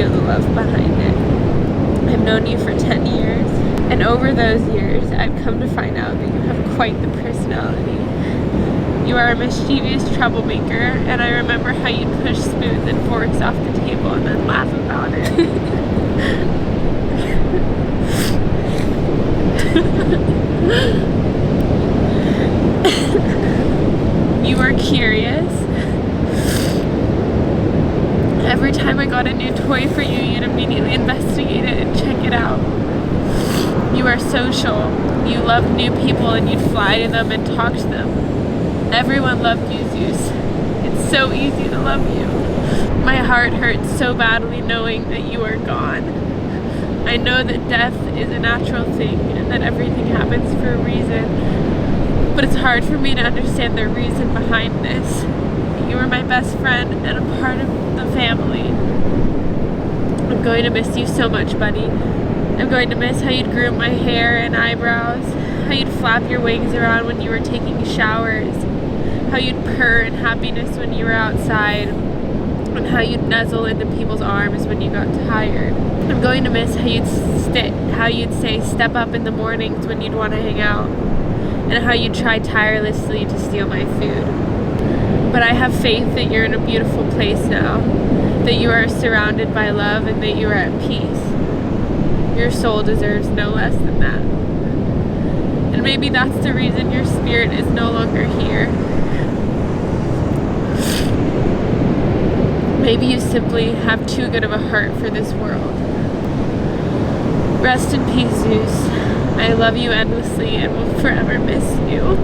feel the love behind it. I've known you for 10 years, and over those years, I've come to find out that you have quite the personality. You are a mischievous troublemaker, and I remember how you'd push spoons and forks off the table and then laugh about it. You are curious. Every time I got a new toy for you, you'd immediately investigate it and check it out. You are social. You love new people and you'd fly to them and talk to them. Everyone loved you, Zeus. It's so easy to love you. My heart hurts so badly knowing that you are gone. I know that death is a natural thing and that everything happens for a reason, but it's hard for me to understand the reason behind this. You were my best friend and a part of the family. I'm going to miss you so much, buddy. I'm going to miss how you'd groom my hair and eyebrows, how you'd flap your wings around when you were taking showers, how you'd purr in happiness when you were outside, and how you'd nuzzle into people's arms when you got tired. I'm going to miss how you'd say step up in the mornings when you'd want to hang out, and how you'd try tirelessly to steal my food. But I have faith that you're in a beautiful place now, that you are surrounded by love and that you are at peace. Your soul deserves no less than that. And maybe that's the reason your spirit is no longer here. Maybe you simply have too good of a heart for this world. Rest in peace, Zeus. I love you endlessly and will forever miss you.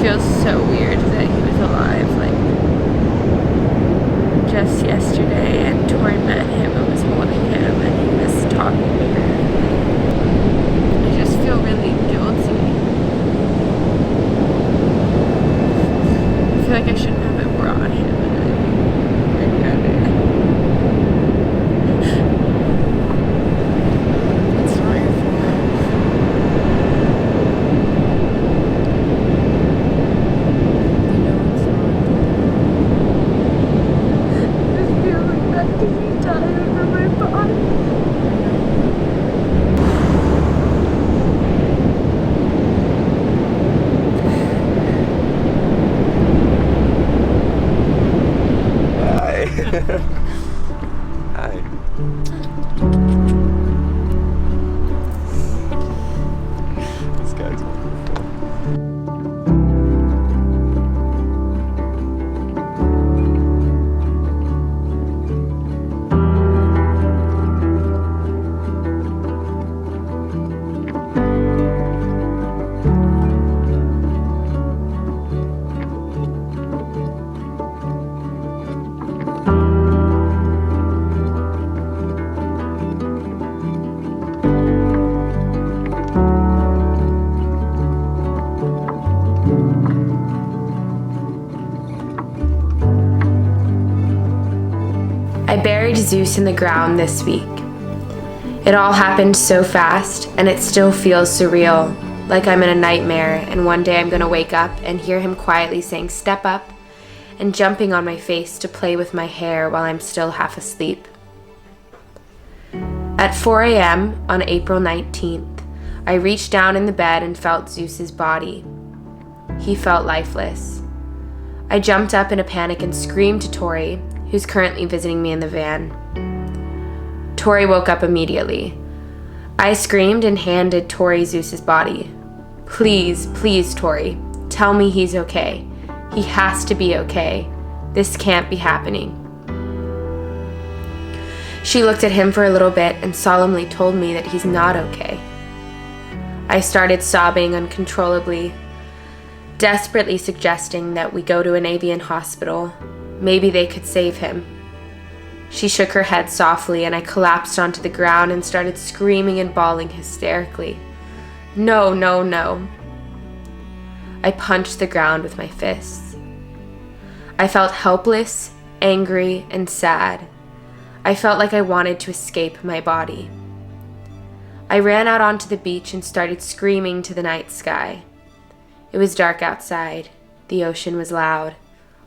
Feels so weird that he was alive, like, just yesterday, and Tori met him and was holding him and he was talking to her. I just feel really guilty. I feel like I shouldn't have brought him and I regret it. It's not your fault. Hi. This guy's wonderful. I buried Zeus in the ground this week. It all happened so fast, and it still feels surreal, like I'm in a nightmare, and one day I'm gonna wake up and hear him quietly saying, "Step up," and jumping on my face to play with my hair while I'm still half asleep. At 4 a.m. on April 19th, I reached down in the bed and felt Zeus's body. He felt lifeless. I jumped up in a panic and screamed to Tori, who's currently visiting me in the van. Tori woke up immediately. I screamed and handed Tori Zeus's body. "Please, please, Tori, tell me he's okay. He has to be okay. This can't be happening." She looked at him for a little bit and solemnly told me that he's not okay. I started sobbing uncontrollably, desperately suggesting that we go to an avian hospital. Maybe they could save him. She shook her head softly, and I collapsed onto the ground and started screaming and bawling hysterically. No, no, no. I punched the ground with my fists. I felt helpless, angry, and sad. I felt like I wanted to escape my body. I ran out onto the beach and started screaming to the night sky. It was dark outside. The ocean was loud.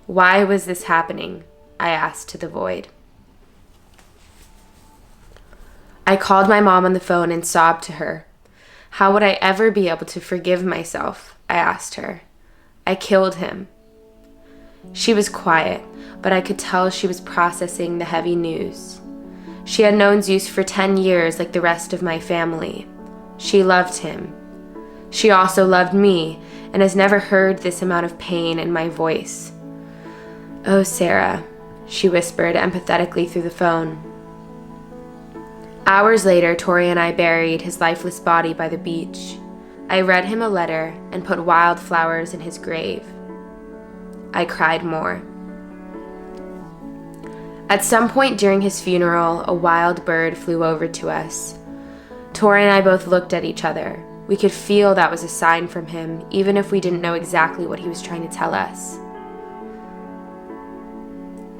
Why was this happening? I asked to the void. I called my mom on the phone and sobbed to her. How would I ever be able to forgive myself? I asked her. I killed him. She was quiet, but I could tell she was processing the heavy news. She had known Zeus for 10 years like the rest of my family. She loved him. She also loved me and has never heard this amount of pain in my voice. Oh, Sarah, she whispered empathetically through the phone. Hours later, Tori and I buried his lifeless body by the beach. I read him a letter and put wildflowers in his grave. I cried more. At some point during his funeral, a wild bird flew over to us. Tori and I both looked at each other. We could feel that was a sign from him, even if we didn't know exactly what he was trying to tell us.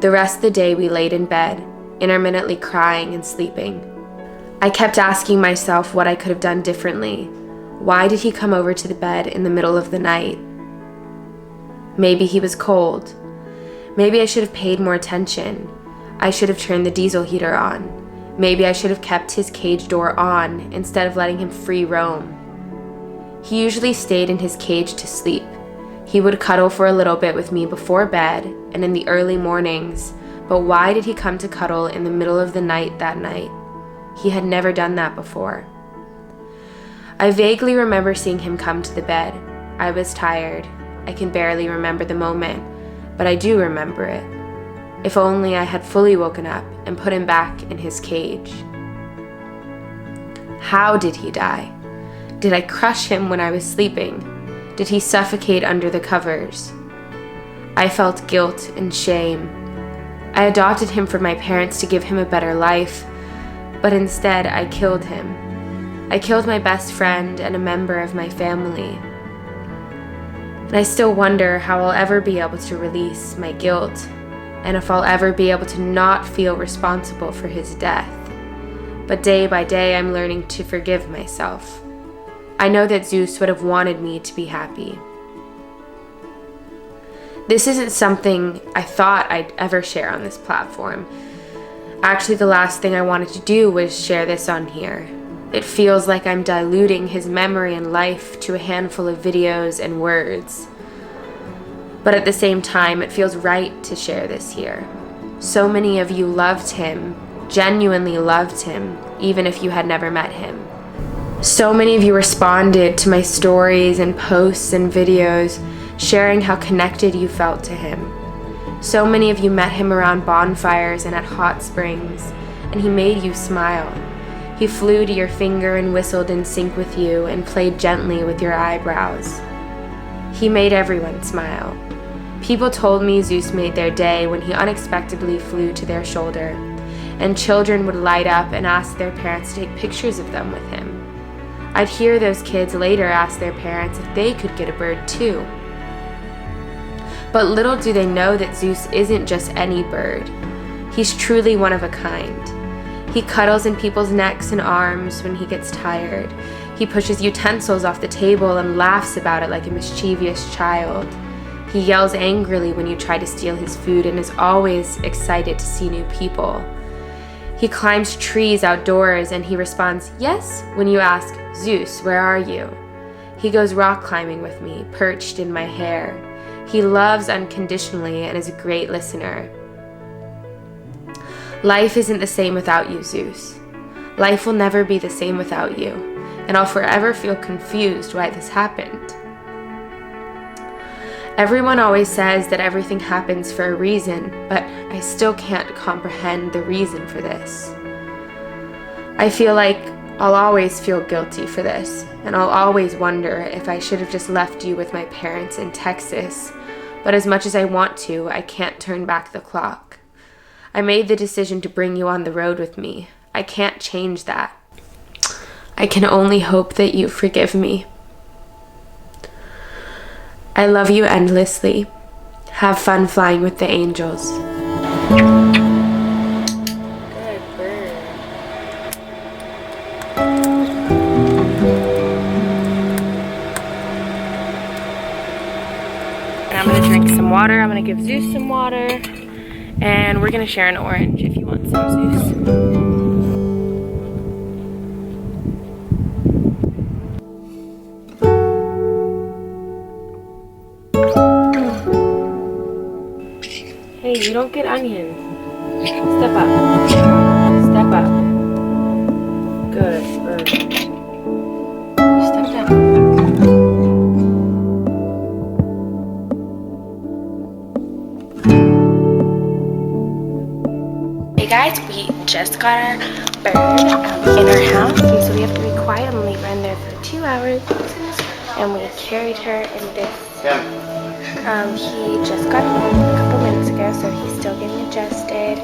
The rest of the day we laid in bed, intermittently crying and sleeping. I kept asking myself what I could have done differently. Why did he come over to the bed in the middle of the night? Maybe he was cold. Maybe I should have paid more attention. I should have turned the diesel heater on. Maybe I should have kept his cage door on instead of letting him free roam. He usually stayed in his cage to sleep. He would cuddle for a little bit with me before bed and in the early mornings, but why did he come to cuddle in the middle of the night that night? He had never done that before. I vaguely remember seeing him come to the bed. I was tired. I can barely remember the moment, but I do remember it. If only I had fully woken up and put him back in his cage. How did he die? Did I crush him when I was sleeping? Did he suffocate under the covers? I felt guilt and shame. I adopted him from my parents to give him a better life, but instead I killed him. I killed my best friend and a member of my family. And I still wonder how I'll ever be able to release my guilt, and if I'll ever be able to not feel responsible for his death. But day by day, I'm learning to forgive myself. I know that Zeus would have wanted me to be happy. This isn't something I thought I'd ever share on this platform. Actually, the last thing I wanted to do was share this on here. It feels like I'm diluting his memory and life to a handful of videos and words. But at the same time, it feels right to share this here. So many of you loved him, genuinely loved him, even if you had never met him. So many of you responded to my stories and posts and videos, sharing how connected you felt to him. So many of you met him around bonfires and at hot springs, and he made you smile. He flew to your finger and whistled in sync with you and played gently with your eyebrows. He made everyone smile. People told me Zeus made their day when he unexpectedly flew to their shoulder, and children would light up and ask their parents to take pictures of them with him. I'd hear those kids later ask their parents if they could get a bird too. But little do they know that Zeus isn't just any bird. He's truly one of a kind. He cuddles in people's necks and arms when he gets tired. He pushes utensils off the table and laughs about it like a mischievous child. He yells angrily when you try to steal his food and is always excited to see new people. He climbs trees outdoors and he responds, "Yes," when you ask, "Zeus, where are you?" He goes rock climbing with me, perched in my hair. He loves unconditionally and is a great listener. Life isn't the same without you, Zeus. Life will never be the same without you, and I'll forever feel confused why this happened. Everyone always says that everything happens for a reason, but I still can't comprehend the reason for this. I feel like I'll always feel guilty for this, and I'll always wonder if I should have just left you with my parents in Texas. But as much as I want to, I can't turn back the clock. I made the decision to bring you on the road with me. I can't change that. I can only hope that you forgive me. I love you endlessly. Have fun flying with the angels. Good bird. I'm gonna drink some water. I'm gonna give Zeus some water. And we're gonna share an orange if you want some, Zeus. Hey, you don't get onions. Step up. Step up. Good bird. Step down. Hey guys, we just got our bird in our house, and so we have to be quiet and leave her in there for 2 hours. And we carried her in this. He just got home a couple minutes ago, so he's still getting adjusted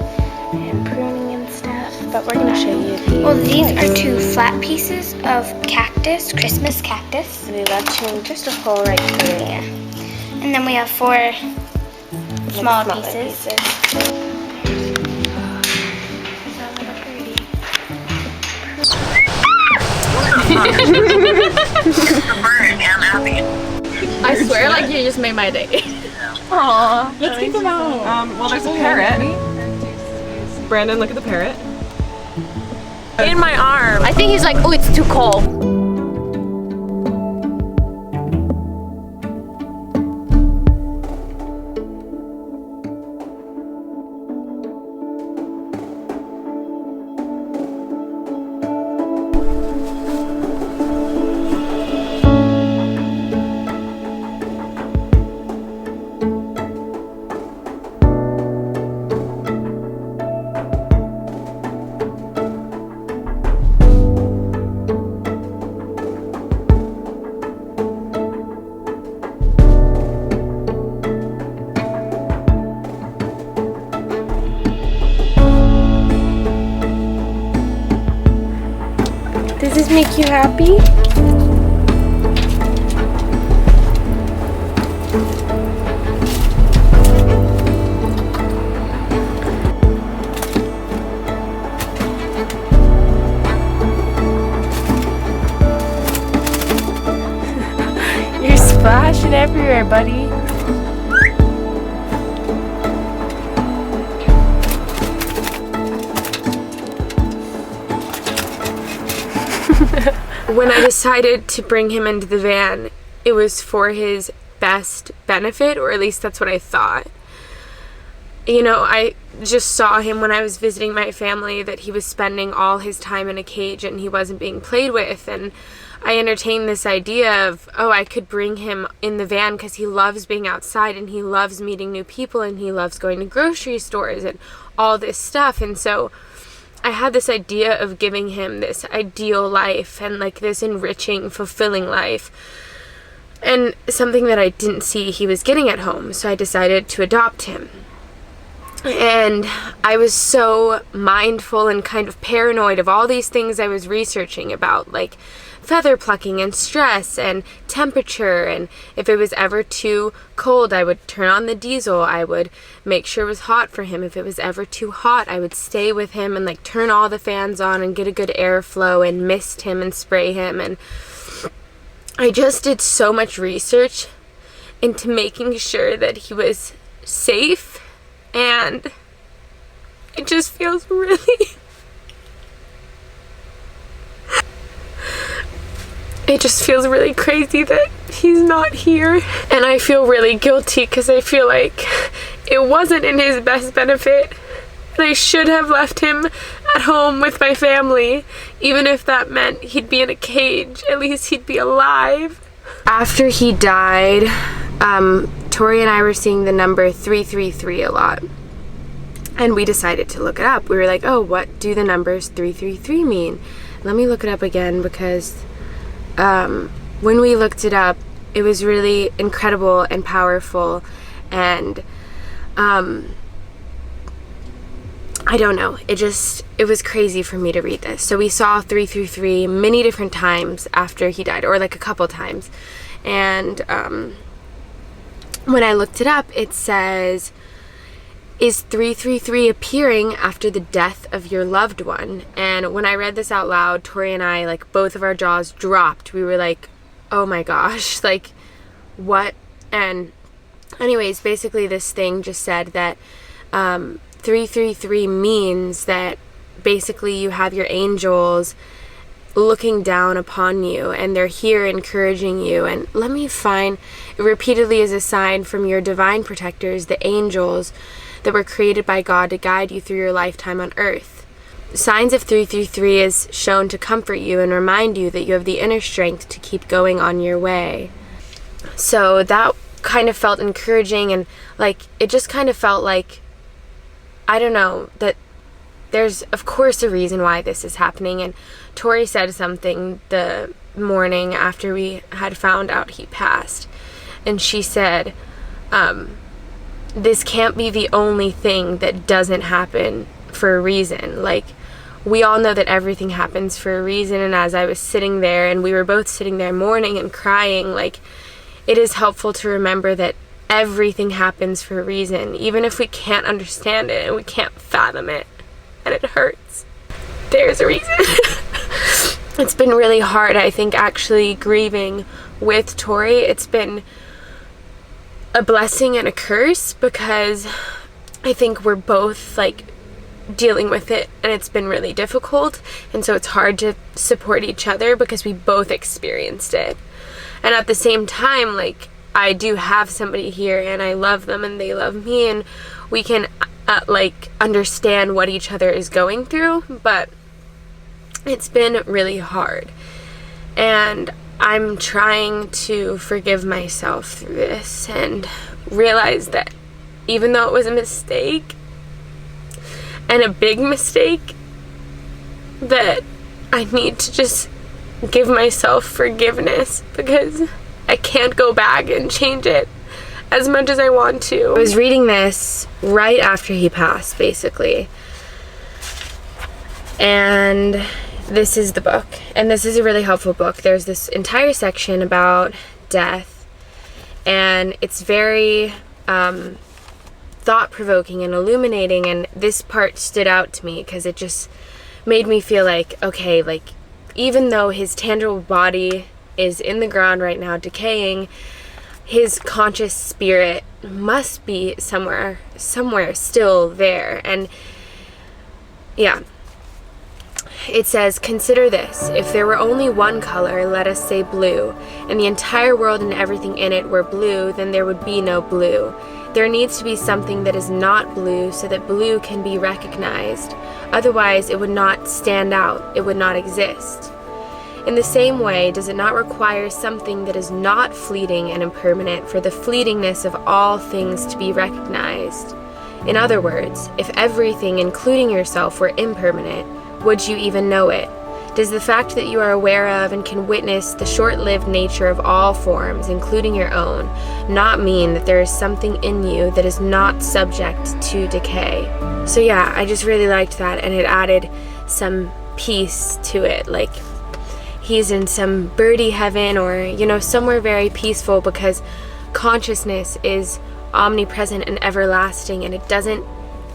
and pruning and stuff. But we're gonna show you these. Well, these are 2 flat pieces of cactus, Christmas cactus. We left him just a hole right here. Yeah. And then we have 4 smaller Smaller pieces. I swear, like, you just made my day. Aww. Let's take them out. Well, there's a parrot. Brandon, look at the parrot. In my arm. I think he's like, oh, it's too cold. Does this make you happy? You're splashing everywhere, buddy. When I decided to bring him into the van, it was for his best benefit, or at least that's what I thought. You know, I just saw him when I was visiting my family that he was spending all his time in a cage and he wasn't being played with, and I entertained this idea of, oh, I could bring him in the van because he loves being outside and he loves meeting new people and he loves going to grocery stores and all this stuff. And so I had this idea of giving him this ideal life and like this enriching, fulfilling life, and something that I didn't see he was getting at home. So I decided to adopt him. And I was so mindful and kind of paranoid of all these things I was researching about, like feather plucking and stress and temperature, and if it was ever too cold I would turn on the diesel. I would make sure it was hot for him. If it was ever too hot I would stay with him and like turn all the fans on and get a good airflow and mist him and spray him. And I just did so much research into making sure that he was safe, and it just feels really it just feels really crazy that he's not here. And I feel really guilty because I feel like it wasn't in his best benefit. And I should have left him at home with my family. Even if that meant he'd be in a cage, at least he'd be alive. After he died, Tori and I were seeing the number 333 a lot. And we decided to look it up. We were like, oh, what do the numbers 333 mean? let me look it up again, because when we looked it up, it was really incredible and powerful, and I don't know, it was crazy for me to read this. So we saw 333 many different times after he died, or like a couple times, and when I looked it up, it says, is 333 appearing after the death of your loved one? And when I read this out loud, Tori and I, like, both of our jaws dropped. We were like, oh my gosh, like, what? And anyways, basically this thing just said that 333 means that basically you have your angels looking down upon you, and they're here encouraging you. And let me find, it repeatedly is a sign from your divine protectors, the angels that were created by God to guide you through your lifetime on earth. Signs of 333 is shown to comfort you and remind you that you have the inner strength to keep going on your way. So that kind of felt encouraging, and like, it just kind of felt like, I don't know, that there's of course a reason why this is happening. And Tori said something the morning after we had found out he passed, and she said, this can't be the only thing that doesn't happen for a reason. Like, we all know that everything happens for a reason. And as I was sitting there, and we were both sitting there mourning and crying, like, it is helpful to remember that everything happens for a reason, even if we can't understand it and we can't fathom it and it hurts. There's a reason. It's been really hard, I think, actually grieving with Tori. It's been a blessing and a curse, because I think we're both like dealing with it, and it's been really difficult, and so it's hard to support each other because we both experienced it. And at the same time, like, I do have somebody here, and I love them and they love me, and we can like understand what each other is going through, but it's been really hard, and I'm trying to forgive myself through this and realize that even though it was a mistake, and a big mistake, that I need to just give myself forgiveness, because I can't go back and change it as much as I want to. I was reading this right after he passed, basically, and this is the book, and this is a really helpful book. There's this entire section about death, and it's very thought-provoking and illuminating, and this part stood out to me because it just made me feel like, okay, like, even though his tangible body is in the ground right now decaying, his conscious spirit must be somewhere still there. And yeah, it says, consider this: if there were only one color, let us say blue, and the entire world and everything in it were blue, then there would be no blue. There needs to be something that is not blue so that blue can be recognized. Otherwise, it would not stand out, it would not exist. In the same way, does it not require something that is not fleeting and impermanent for the fleetingness of all things to be recognized? In other words, if everything, including yourself, were impermanent, would you even know it? Does the fact that you are aware of and can witness the short-lived nature of all forms, including your own, not mean that there is something in you that is not subject to decay? So yeah, I just really liked that, and it added some peace to it, like he's in some birdie heaven, or, you know, somewhere very peaceful, because consciousness is omnipresent and everlasting, and it doesn't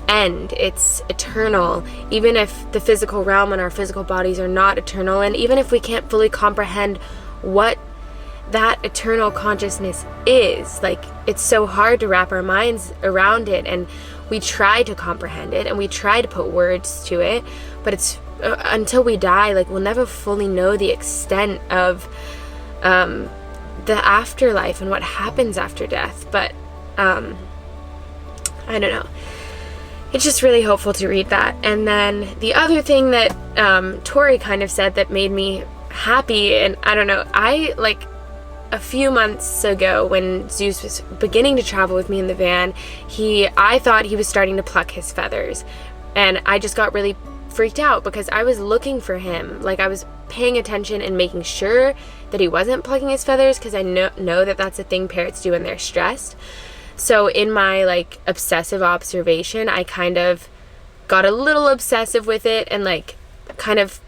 end. It's eternal, even if the physical realm and our physical bodies are not eternal, and even if we can't fully comprehend what that eternal consciousness is. Like, it's so hard to wrap our minds around it, and we try to comprehend it and we try to put words to it, but it's until we die, like, we'll never fully know the extent of the afterlife and what happens after death. But I don't know, it's just really hopeful to read that. And then the other thing that Tori kind of said that made me happy, and I don't know, like a few months ago when Zeus was beginning to travel with me in the van, I thought he was starting to pluck his feathers, and I just got really freaked out because I was looking for him. Like, I was paying attention and making sure that he wasn't plucking his feathers, because I know that that's a thing parrots do when they're stressed. So in my like obsessive observation, I kind of got a little obsessive with it and like kind of,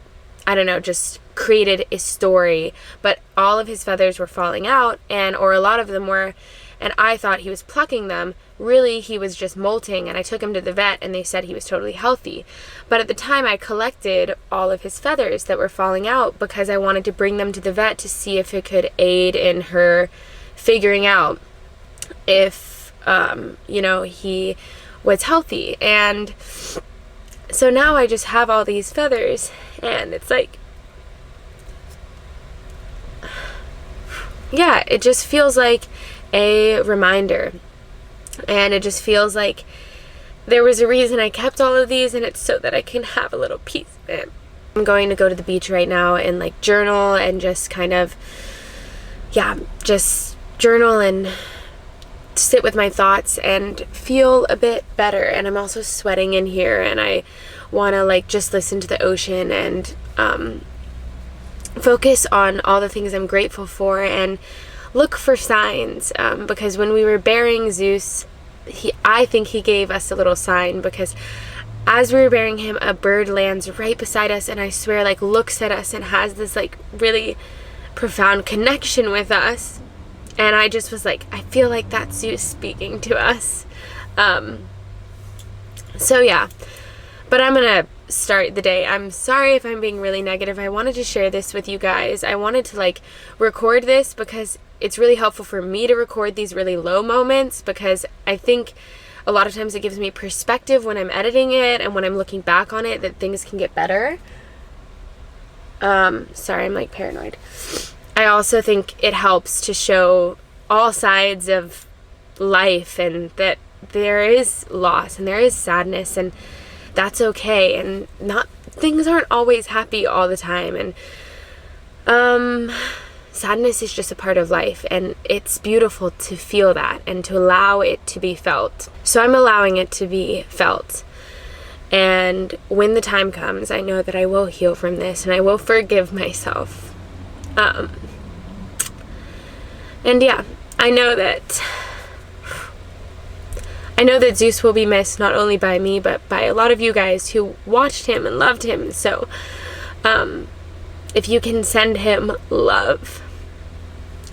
I don't know, just created a story. But all of his feathers were falling out, or a lot of them were, and I thought he was plucking them. Really, he was just molting, and I took him to the vet and they said he was totally healthy. But at the time, I collected all of his feathers that were falling out because I wanted to bring them to the vet to see if it could aid in her figuring out if, he was healthy. And so now I just have all these feathers, and it's like, yeah, it just feels like a reminder. And it just feels like there was a reason I kept all of these, and it's so that I can have a little piece of it. I'm going to go to the beach right now and like journal and just kind of, just journal and sit with my thoughts and feel a bit better. And I'm also sweating in here, and I want to like just listen to the ocean and focus on all the things I'm grateful for and look for signs, because when we were burying Zeus, I think he gave us a little sign, because as we were burying him, a bird lands right beside us, and I swear like looks at us and has this like really profound connection with us. And I just was like, I feel like that's Zeus speaking to us. So yeah, but I'm gonna start the day. I'm sorry if I'm being really negative. I wanted to share this with you guys. I wanted to like record this because it's really helpful for me to record these really low moments, because I think a lot of times it gives me perspective when I'm editing it and when I'm looking back on it, that things can get better. Sorry, I'm like paranoid. I also think it helps to show all sides of life, and that there is loss and there is sadness, and that's okay, and things aren't always happy all the time, and sadness is just a part of life, and it's beautiful to feel that and to allow it to be felt. So I'm allowing it to be felt, and when the time comes, I know that I will heal from this and I will forgive myself. And yeah, I know that Zeus will be missed, not only by me, but by a lot of you guys who watched him and loved him. So, if you can send him love,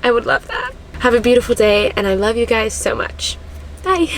I would love that. Have a beautiful day, and I love you guys so much. Bye.